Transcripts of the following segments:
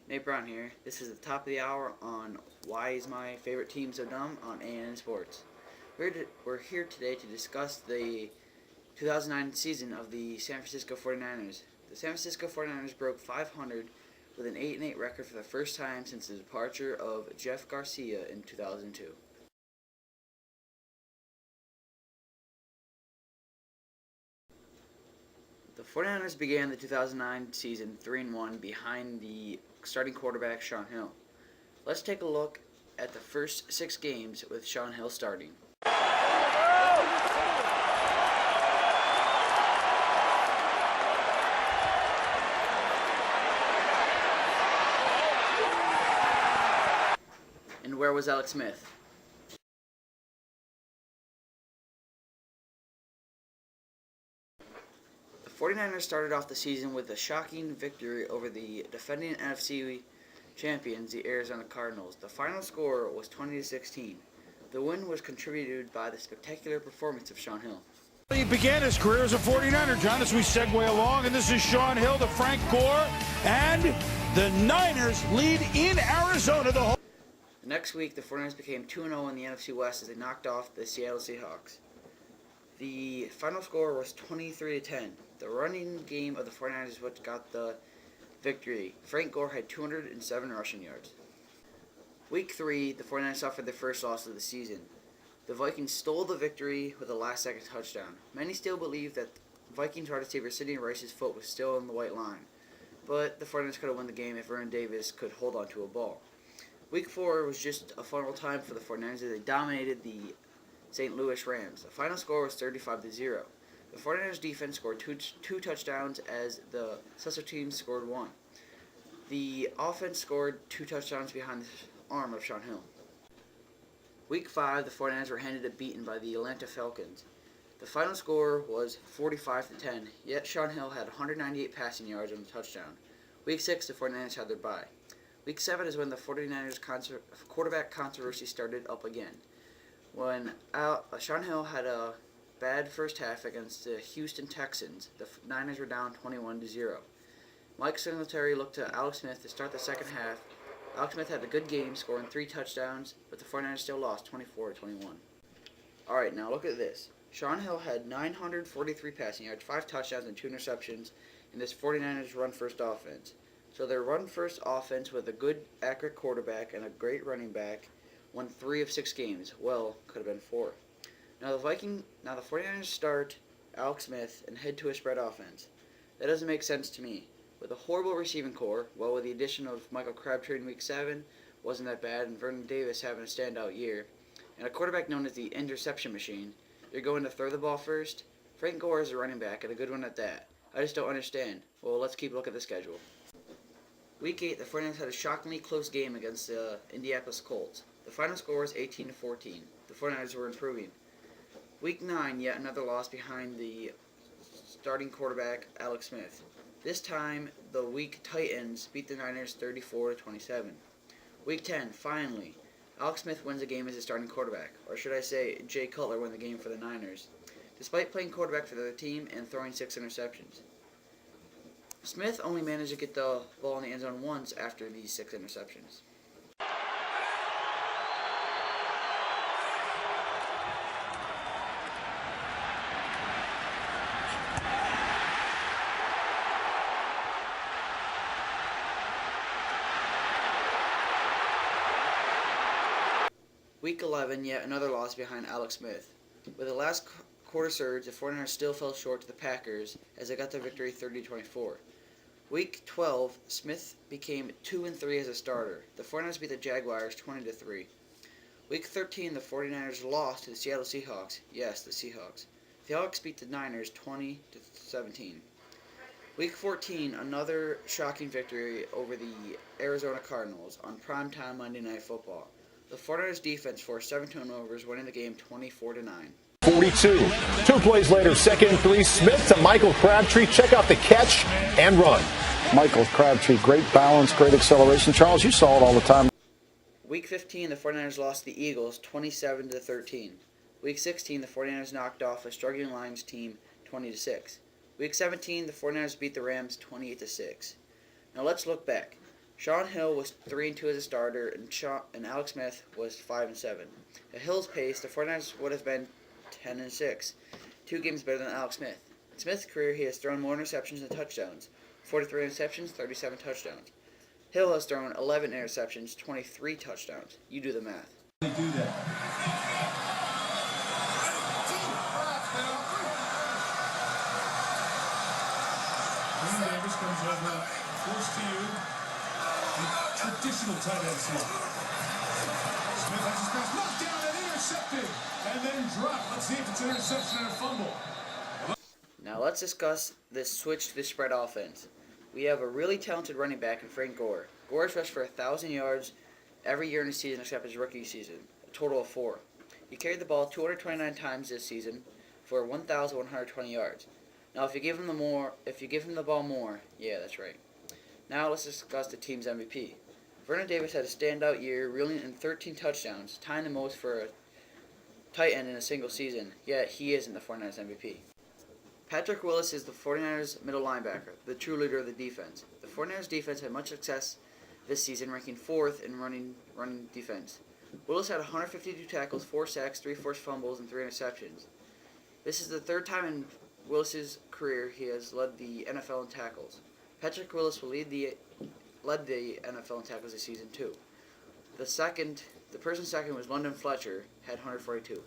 Nate Brown here. This is the top of the hour on Why Is My Favorite Team So Dumb on ANN Sports. We're here today to discuss the 2009 season of the San Francisco 49ers. The San Francisco 49ers broke 500 with an 8-8 record for the first time since the departure of Jeff Garcia in 2002. The 49ers began the 2009 season 3-1 behind the starting quarterback Shaun Hill. Let's take a look at the first 6 games with Shaun Hill starting. And where was Alex Smith? The 49ers started off the season with a shocking victory over the defending NFC champions, the Arizona Cardinals. The final score was 20-16. The win was contributed by the spectacular performance of Shaun Hill. He began his career as a 49er, John, as we segue along, and this is Shaun Hill to Frank Gore, and the Niners lead in Arizona the whole. The next week, the 49ers became 2-0 in the NFC West as they knocked off the Seattle Seahawks. The final score was 23-10. The running game of the 49ers is what got the victory. Frank Gore had 207 rushing yards. Week 3, the 49ers suffered their first loss of the season. The Vikings stole the victory with a last-second touchdown. Many still believe that Vikings wide receiver Sidney Rice's foot was still on the white line, but the 49ers could have won the game if Vernon Davis could hold on to a ball. Week 4 was just a fun time for the 49ers as they dominated the St. Louis Rams. The final score was 35-0. The 49ers defense scored two touchdowns as the special teams scored 1. The offense scored 2 touchdowns behind the arm of Shaun Hill. Week 5, the 49ers were handed a beating by the Atlanta Falcons. The final score was 45-10, yet Shaun Hill had 198 passing yards and a touchdown. Week 6, the 49ers had their bye. Week 7 is when the 49ers quarterback controversy started up again. When Shaun Hill had a bad first half against the Houston Texans, the Niners were down 21-0. Mike Singletary looked to Alex Smith to start the second half. Alex Smith had a good game, scoring 3 touchdowns, but the 49ers still lost 24-21. Alright, now look at this. Shaun Hill had 943 passing yards, 5 touchdowns, and 2 interceptions in this 49ers run-first offense. So their run-first offense with a good, accurate quarterback and a great running back won 3 of 6 games. Well, could have been 4. Now the 49ers start Alex Smith and head to a spread offense. That doesn't make sense to me. With a horrible receiving core, well, with the addition of Michael Crabtree in Week 7, wasn't that bad, and Vernon Davis having a standout year, and a quarterback known as the interception machine, you're going to throw the ball first? Frank Gore is a running back, and a good one at that. I just don't understand. Well, let's keep a look at the schedule. Week 8, the 49ers had a shockingly close game against the Indianapolis Colts. The final score was 18-14. The 49ers were improving. Week 9, yet another loss behind the starting quarterback, Alex Smith. This time, the weak Titans beat the Niners 34-27. Week 10, finally, Alex Smith wins the game as a starting quarterback, or should I say, Jay Cutler won the game for the Niners, despite playing quarterback for the team and throwing 6 interceptions. Smith only managed to get the ball in the end zone once after these 6 interceptions. Week 11, yet another loss behind Alex Smith. With the last quarter surge, the 49ers still fell short to the Packers as they got their victory 30-24. Week 12, Smith became 2-3 as a starter. The 49ers beat the Jaguars 20-3. Week 13, the 49ers lost to the Seattle Seahawks. Yes, the Seahawks. The Seahawks beat the Niners 20-17. Week 14, another shocking victory over the Arizona Cardinals on primetime Monday Night Football. The 49ers defense forced 7 turnovers, winning the game 24-9. 42. 2 plays later, 2nd and 3. Smith to Michael Crabtree. Check out the catch and run. Michael Crabtree, great balance, great acceleration. Charles, you saw it all the time. Week 15, the 49ers lost to the Eagles 27-13. Week 16, the 49ers knocked off a struggling Lions team 20-6. Week 17, the 49ers beat the Rams 28-6. Now let's look back. Sean Hill was 3-2 as a starter, and Alex Smith was 5-7. At Hill's pace, the 49ers would have been 10-6, 2 games better than Alex Smith. In Smith's career, he has thrown more interceptions than touchdowns, 43 interceptions, 37 touchdowns. Hill has thrown 11 interceptions, 23 touchdowns. You do the math. They do that. Green Davis comes over, forced to you. Traditional tight end slot. Smith has his pass knocked down and intercepted, and then dropped. Let's see if it's an interception or a fumble. Now let's discuss this switch to the spread offense. We have a really talented running back in Frank Gore. Gore has rushed for 1,000 yards every year in his season except his rookie season, a total of 4. He carried the ball 229 times this season for 1,120 yards. Now if you give him the ball more, yeah, that's right. Now let's discuss the team's MVP. Vernon Davis had a standout year, reeling in 13 touchdowns, tying the most for a tight end in a single season, yet he isn't the 49ers MVP. Patrick Willis is the 49ers middle linebacker, the true leader of the defense. The 49ers defense had much success this season, ranking 4th in running defense. Willis had 152 tackles, 4 sacks, 3 forced fumbles, and 3 interceptions. This is the 3rd time in Willis's career he has led the NFL in tackles. Patrick Willis will led the NFL in tackles this season too. The person second was London Fletcher, had 142.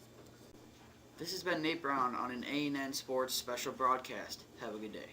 This has been Nate Brown on an A&N Sports special broadcast. Have a good day.